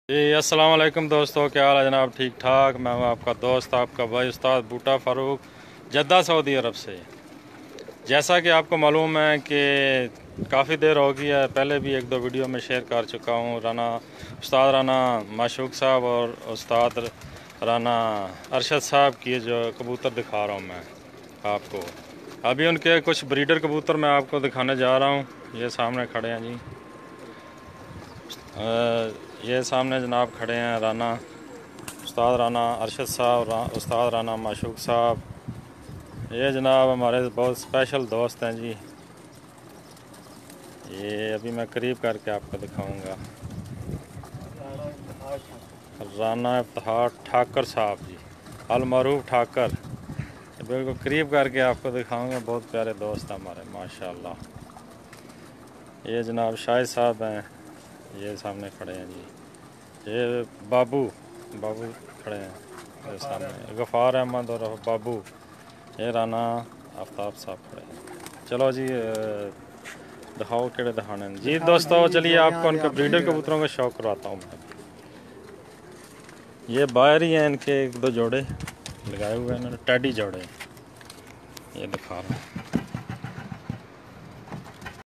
जी अस्सलाम वालेकुम दोस्तों, क्या हाल है जनाब? ठीक ठाक। मैं हूं आपका दोस्त, आपका भाई उस्ताद बूटा फ़ारूक, जद्दा सऊदी अरब से। जैसा कि आपको मालूम है कि काफ़ी देर हो गई है, पहले भी एक दो वीडियो में शेयर कर चुका हूं। उस्ताद राना माशूक साहब और उस्ताद राना अरशद साहब की जो कबूतर दिखा रहा हूं मैं आपको। अभी उनके कुछ ब्रीडर कबूतर मैं आपको दिखाने जा रहा हूँ। ये सामने खड़े हैं जी। ये सामने जनाब खड़े हैं राना उस्ताद राना अरशद साहब, उस्ताद राना माशूक साहब। ये जनाब हमारे बहुत स्पेशल दोस्त हैं जी। ये अभी मैं करीब करके आपको दिखाऊंगा। राना इफ्तिखार ठाकर साहब जी, अलमारूफ ठाकर। बिल्कुल करीब करके आपको दिखाऊंगा। बहुत प्यारे दोस्त हैं हमारे माशाल्लाह। ये जनाब शाहिद साहब हैं, ये सामने खड़े हैं जी। ये बाबू बाबू खड़े हैं, ये सामने गफ़ार अहमद और बाबू। ये राना आफ्ताब साहब खड़े हैं। चलो जी, दिखाओ केड़े दिखाने जी दोस्तों। चलिए आपको उनके ब्रीडर कबूतरों का शौक करवाता हूँ मैं। ये बाहर ही हैं, इनके एक दो जोड़े लगाए हुए हैं इन्होंने, टैडी जोड़े। ये दिखा रहा हूँ।